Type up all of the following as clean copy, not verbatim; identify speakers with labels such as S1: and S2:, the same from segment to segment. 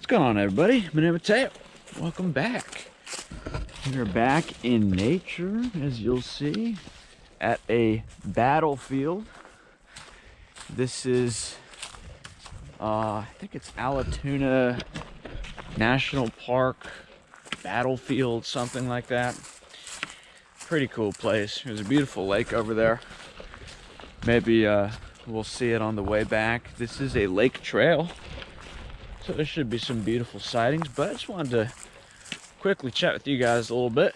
S1: going on, everybody? My name is Mateo. Welcome back. We're back in nature, as you'll see, at a battlefield. This is, I think it's Alatoona National Park battlefield, something like that. Pretty cool place. There's a beautiful lake over there. Maybe we'll see it on the way back. This is a lake trail, so there should be some beautiful sightings, but I just wanted to quickly chat with you guys a little bit.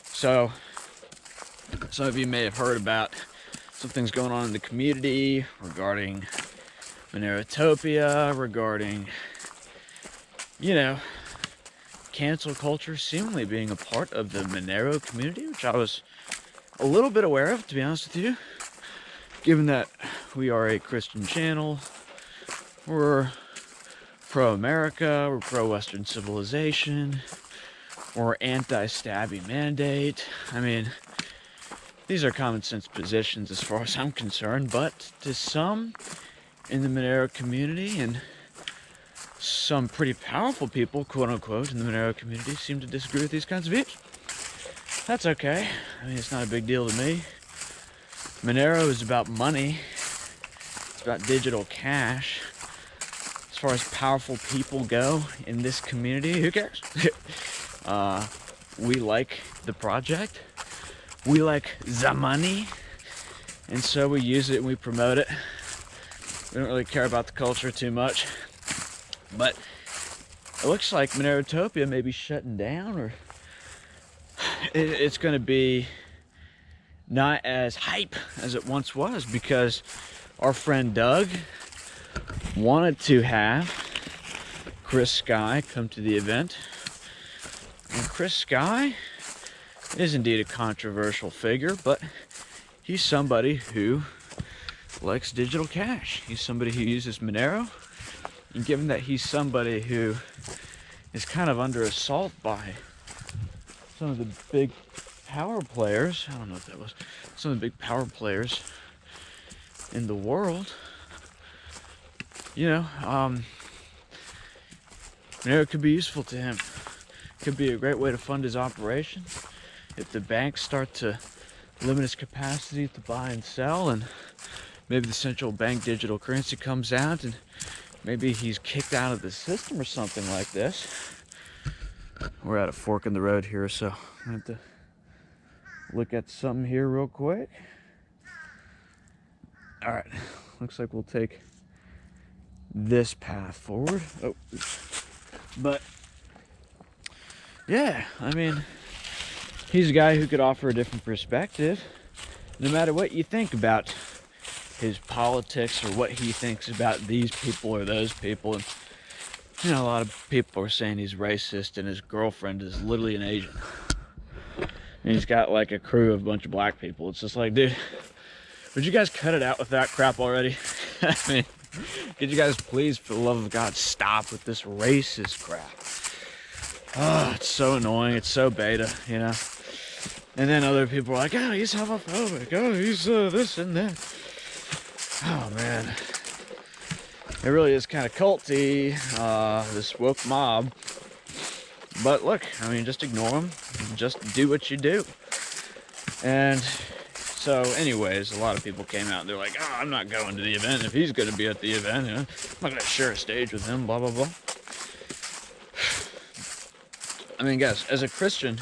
S1: So some of you may have heard about some things going on in the community regarding Monero, regarding, you know, cancel culture seemingly being a part of the Monero community, which I was a little bit aware of, to be honest with you, given that we are a Christian channel. We're pro-America, we're pro-Western civilization, we're anti-stabby mandate. I mean, these are common sense positions as far as I'm concerned, but to some in the Monero community and some pretty powerful people, quote unquote, in the Monero community seem to disagree with these kinds of views. That's okay. I mean, it's not a big deal to me. Monero is about money. It's about digital cash. As far as powerful people go in this community, who cares? We like the project. We like the money. And so we use it and we promote it. We don't really care about the culture too much. But it looks like Monero may be shutting down, or it's going to be not as hype as it once was, because our friend Doug wanted to have Chris Sky come to the event. And Chris Sky is indeed a controversial figure, but he's somebody who likes digital cash. He's somebody who uses Monero. And given that he's somebody who is kind of under assault by some of the big power players, I don't know if that was some of the big power players in the world, you know, Monero could be useful to him. Could be a great way to fund his operation. If the banks start to limit his capacity to buy and sell, and maybe the central bank digital currency comes out, and maybe he's kicked out of the system or something like this. We're at a fork in the road here, so I have to look at something here real quick. All right, looks like we'll take this path forward. Oh, but yeah, I mean, he's a guy who could offer a different perspective, no matter what you think about his politics or what he thinks about these people or those people. And you know, a lot of people are saying he's racist and his girlfriend is literally an Asian, and he's got like a crew of a bunch of black people. It's just like, dude, would you guys cut it out with that crap already? I mean, could you guys please, for the love of God, stop with this racist crap? Oh, it's so annoying. It's so beta, you know. And then other people are like, oh, he's homophobic. Oh, he's this and that. Oh, man. It really is kind of culty, this woke mob. But look, I mean, just ignore them. Just do what you do. And so anyways, a lot of people came out and they're like, oh, I'm not going to the event if he's going to be at the event. You know? I'm not going to share a stage with him, blah, blah, blah. I mean, guys, as a Christian,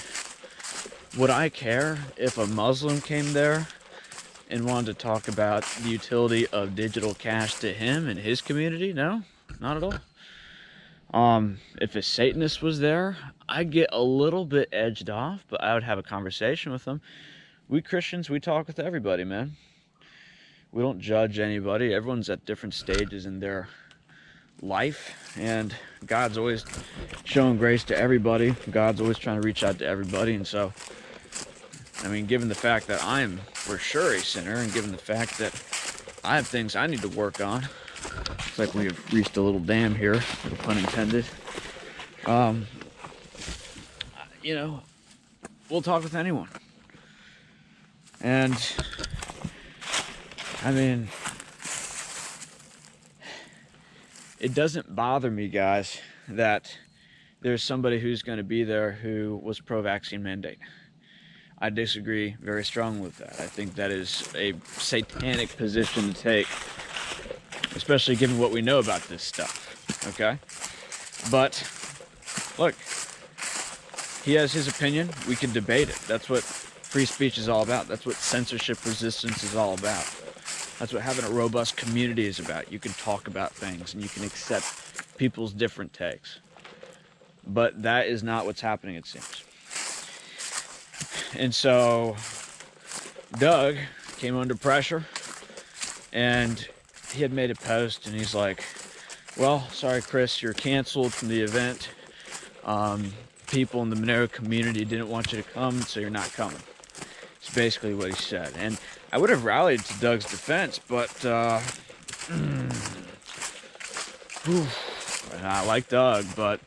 S1: would I care if a Muslim came there and wanted to talk about the utility of digital cash to him and his community? No, not at all. If a Satanist was there, I'd get a little bit edged off, but I would have a conversation with them. We Christians, we talk with everybody, man. We don't judge anybody. Everyone's at different stages in their life, and God's always showing grace to everybody. God's always trying to reach out to everybody. And so, I mean, given the fact that I'm for sure a sinner, and given the fact that I have things I need to work on, it's like we have reached a little dam here, no pun intended. You know, we'll talk with anyone. And I mean, it doesn't bother me, guys, that there's somebody who's going to be there who was pro-vaccine mandate. I disagree very strongly with that. I think that is a satanic position to take, especially given what we know about this stuff, okay? But, look, he has his opinion. We can debate it. That's what free speech is all about. That's what censorship resistance is all about. That's what having a robust community is about. You can talk about things and you can accept people's different takes. But that is not what's happening, it seems. And so Doug came under pressure, and he had made a post, and he's like, well, sorry, Chris, you're canceled from the event. People in the Monero community didn't want you to come, so you're not coming. It's basically what he said. And I would have rallied to Doug's defense, but I like Doug, but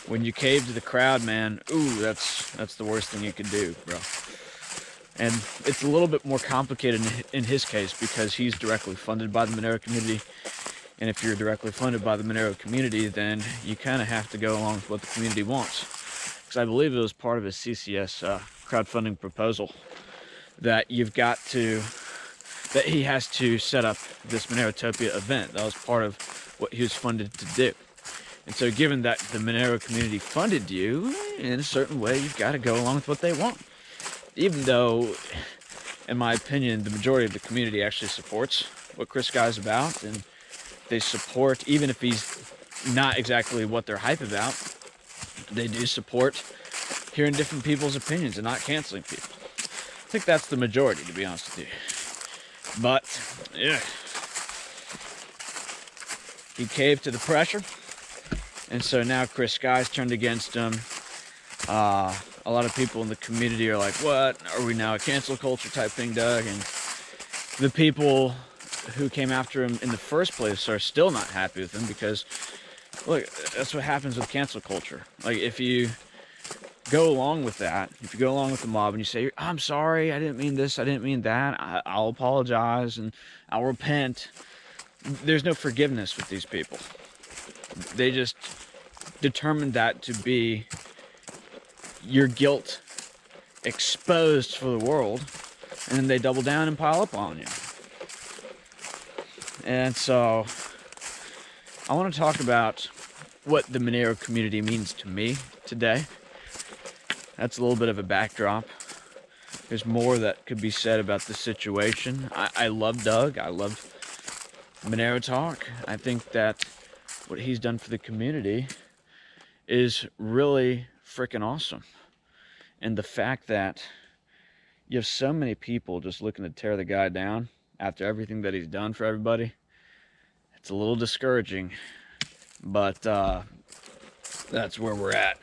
S1: when you cave to the crowd, man, ooh, that's the worst thing you can do, bro. And it's a little bit more complicated in his case because he's directly funded by the Monero community. And if you're directly funded by the Monero community, then you kind of have to go along with what the community wants. Because I believe it was part of his CCS crowdfunding proposal that he has to set up this Monerotopia event. That was part of what he was funded to do. And so given that the Monero community funded you, in a certain way, you've got to go along with what they want. Even though, in my opinion, the majority of the community actually supports what Chris Guy's about, and they support, even if he's not exactly what they're hype about, they do support hearing different people's opinions and not canceling people. I think that's the majority, to be honest with you. But, yeah. He caved to the pressure. And so now Chris Guy's turned against him. A lot of people in the community are like, what? Are we now a cancel culture type thing, Doug? And the people who came after him in the first place are still not happy with him because, look, that's what happens with cancel culture. Like, if you go along with that, if you go along with the mob and you say, I'm sorry, I didn't mean this, I didn't mean that, I'll apologize and I'll repent. There's no forgiveness with these people. They just determined that to be your guilt exposed for the world, and then they double down and pile up on you. And so I want to talk about what the Monero community means to me today. That's a little bit of a backdrop. There's more that could be said about the situation. I love Doug. I love Monero Talk. I think that what he's done for the community is really freaking awesome. And the fact that you have so many people just looking to tear the guy down after everything that he's done for everybody, it's a little discouraging. But that's where we're at.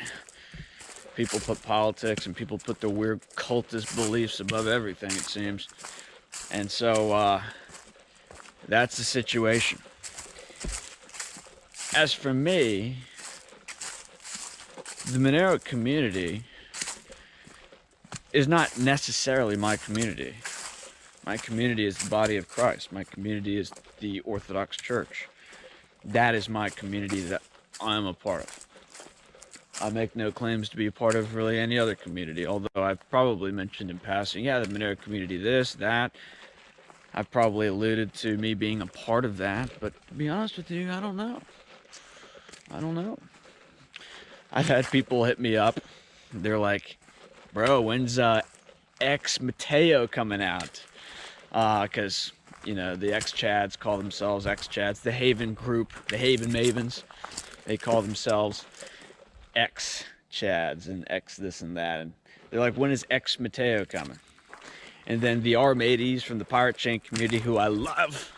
S1: People put politics and people put their weird cultist beliefs above everything, it seems. And so that's the situation. As for me, the Monero community is not necessarily my community. My community is the body of Christ. My community is the Orthodox Church. That is my community that I'm a part of. I make no claims to be a part of really any other community, although I've probably mentioned in passing, yeah, the Monero community, this, that. I've probably alluded to me being a part of that, but to be honest with you, I don't know. I've had people hit me up. They're like, bro, when's X Mateo coming out? Because, you know, the X-Chads call themselves X-Chads. The Haven group, the Haven Mavens, they call themselves X-Chads and X this and that. And they're like, when is X Mateo coming? And then the R-Mateys from the Pirate Chain community, who I love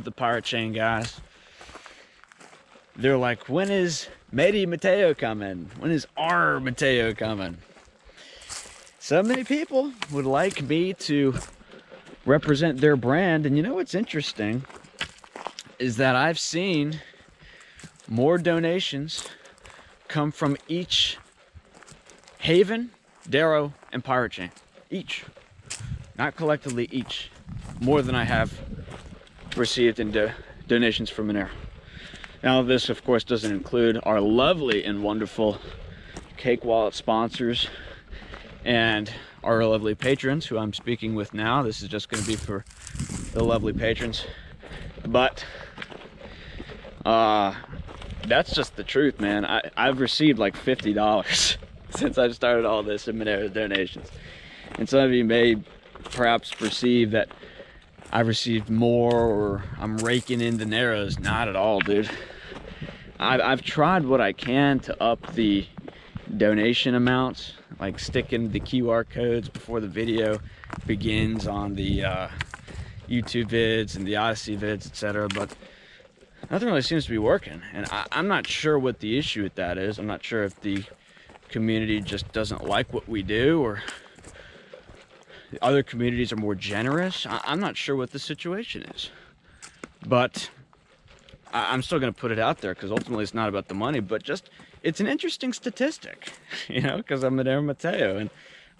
S1: the Pirate Chain guys. They're like, when is Matey Mateo coming? When is R Mateo coming? So many people would like me to represent their brand. And you know what's interesting is that I've seen more donations come from each Haven, Darrow, and Pirate Chain. Each. Not collectively, each. More than I have received in donations from Monero. Now, this, of course, doesn't include our lovely and wonderful Cake Wallet sponsors and our lovely patrons who I'm speaking with now. This is just going to be for the lovely patrons. But that's just the truth, man. I've received like $50 since I've started all this in Monero donations. And some of you may perhaps perceive that I've received more or I'm raking in dineros. Not at all, dude. I've tried what I can to up the donation amounts, like sticking the QR codes before the video begins on the YouTube vids and the Odyssey vids, etc. But nothing really seems to be working. And I'm not sure what the issue with that is. I'm not sure if the community just doesn't like what we do, or the other communities are more generous. I'm not sure what the situation is, but I'm still going to put it out there because ultimately it's not about the money, but just it's an interesting statistic, you know, because I'm Monero Mateo and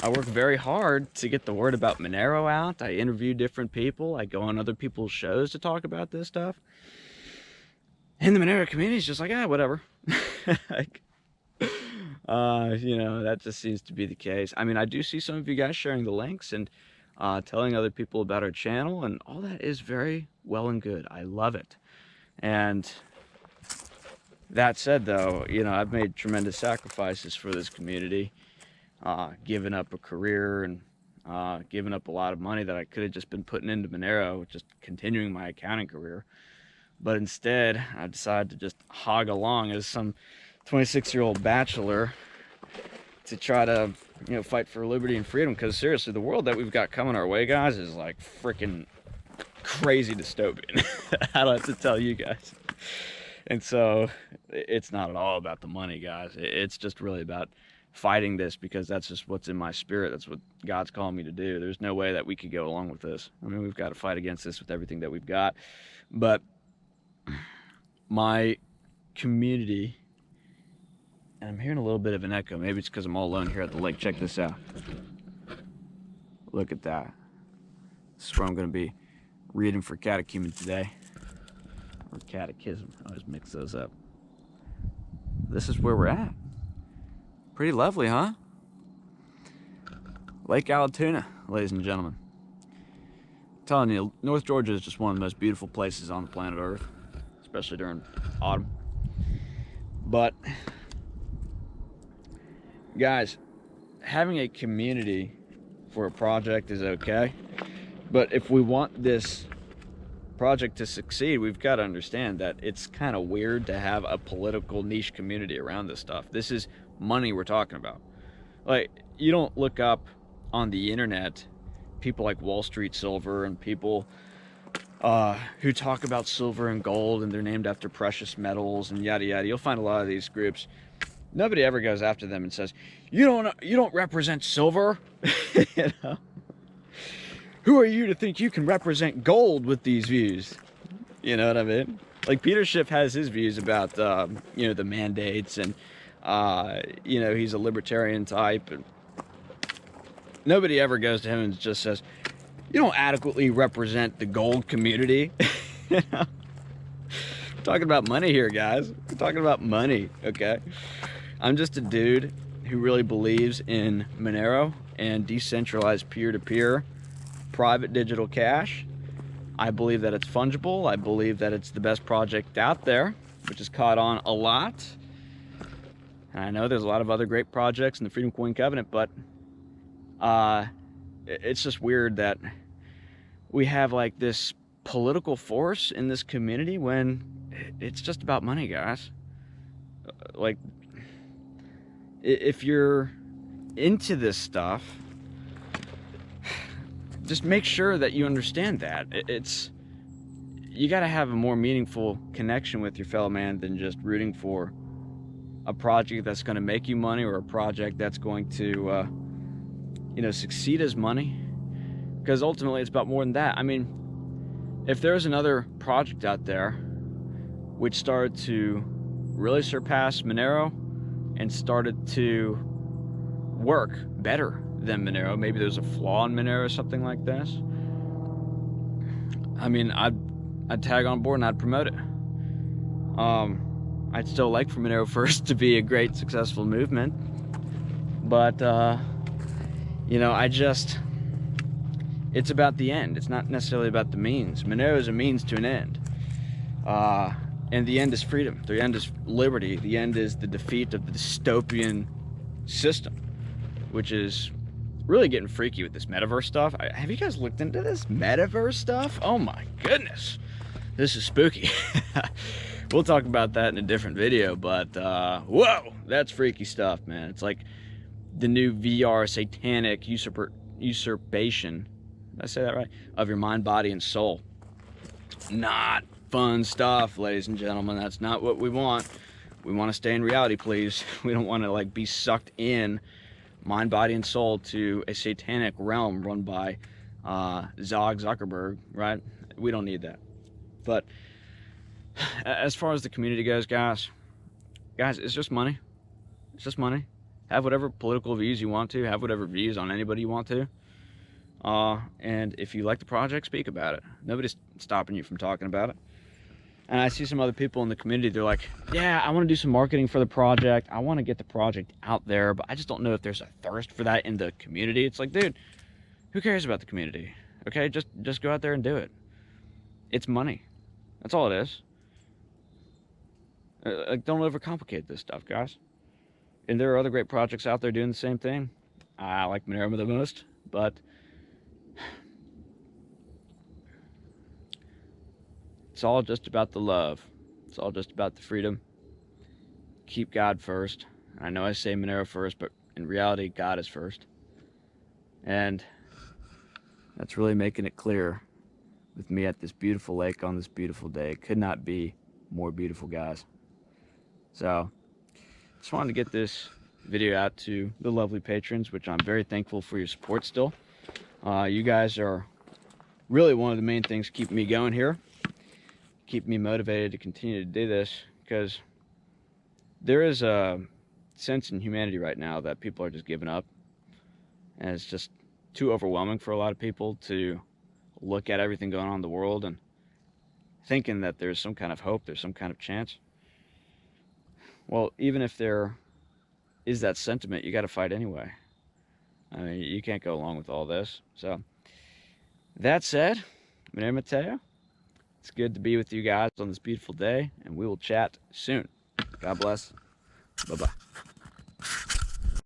S1: I work very hard to get the word about Monero out. I interview different people. I go on other people's shows to talk about this stuff. And the Monero community is just like, whatever. Like, you know, that just seems to be the case. I mean, I do see some of you guys sharing the links and telling other people about our channel, and all that is very well and good. I love it. And that said, though, you know, I've made tremendous sacrifices for this community, giving up a career and giving up a lot of money that I could have just been putting into Monero, just continuing my accounting career. But instead, I decided to just hog along as some 26-year-old bachelor to try to, you know, fight for liberty and freedom. Because seriously, the world that we've got coming our way, guys, is like freaking crazy dystopian. I don't have to tell you guys. And so it's not at all about the money, guys. It's just really about fighting this, because that's just what's in my spirit. That's what God's calling me to do. There's no way that we could go along with this. I mean, we've got to fight against this with everything that we've got. But my community, and I'm hearing a little bit of an echo. Maybe it's because I'm all alone here at the lake. Check this out. Look at that. This is where I'm going to be reading for catechumen today. Or catechism. I always mix those up. This is where we're at. Pretty lovely, huh? Lake Alatoona, ladies and gentlemen. I'm telling you, North Georgia is just one of the most beautiful places on the planet Earth, especially during autumn. But guys, having a community for a project is okay, but if we want this project to succeed, we've got to understand that it's kind of weird to have a political niche community around this stuff. This is money we're talking about. Like, you don't look up on the internet people like Wall Street Silver and people who talk about silver and gold and they're named after precious metals and yada yada. You'll find a lot of these groups. Nobody ever goes after them and says, you don't represent silver. You know? Who are you to think you can represent gold with these views? You know what I mean? Like, Peter Schiff has his views about you know, the mandates, and you know, he's a libertarian type, and nobody ever goes to him and just says, you don't adequately represent the gold community. You know? We're talking about money here, guys. We're talking about money, okay? I'm just a dude who really believes in Monero and decentralized peer-to-peer private digital cash. I believe that it's fungible. I believe that it's the best project out there, which has caught on a lot. And I know there's a lot of other great projects in the Freedom Coin Covenant, but it's just weird that we have like this political force in this community when it's just about money, guys. Like, if you're into this stuff, just make sure that you understand that you got to have a more meaningful connection with your fellow man than just rooting for a project that's going to make you money, or a project that's going to you know, succeed as money. Because ultimately it's about more than that. I mean, if there's another project out there which started to really surpass Monero and started to work better than Monero, maybe there's a flaw in Monero or something like this, I mean, I'd tag on board and I'd promote it. I'd still like for Monero First to be a great, successful movement, but you know, it's about the end. It's not necessarily about the means. Monero is a means to an end, and the end is freedom. The end is liberty. The end is the defeat of the dystopian system, which is really getting freaky with this metaverse stuff. Have you guys looked into this metaverse stuff? Oh my goodness, this is spooky. We'll talk about that in a different video, but whoa, that's freaky stuff, man. It's like the new VR satanic usurpation, did I say that right, of your mind, body, and soul. Not fun stuff, ladies and gentlemen. That's not what we want. We want to stay in reality, please. We don't want to like be sucked in mind, body, and soul to a satanic realm run by Zog Zuckerberg, right? We don't need that. But as far as the community goes, guys, it's just money. It's just money. Have whatever political views you want to. Have whatever views on anybody you want to. And if you like the project, speak about it. Nobody's stopping you from talking about it. And I see some other people in the community, they're like, yeah, I want to do some marketing for the project. I want to get the project out there, but I just don't know if there's a thirst for that in the community. It's like, dude, who cares about the community? Okay, just go out there and do it. It's money. That's all it is. Like, don't overcomplicate this stuff, guys. And there are other great projects out there doing the same thing. I like Monero the most, but it's all just about the love. It's all just about the freedom. Keep God first. I know I say Monero first, but in reality, God is first. And that's really making it clear with me at this beautiful lake on this beautiful day. It could not be more beautiful, guys. So, just wanted to get this video out to the lovely patrons, which I'm very thankful for your support still. You guys are really one of the main things keeping me going here. Keep me motivated to continue to do this, because there is a sense in humanity right now that people are just giving up, and it's just too overwhelming for a lot of people to look at everything going on in the world and thinking that there's some kind of hope, there's some kind of chance. Well, even if there is that sentiment, you got to fight anyway. I mean, you can't go along with all this. So that said, my name is Mateo. It's good to be with you guys on this beautiful day, and we will chat soon. God bless. Bye-bye.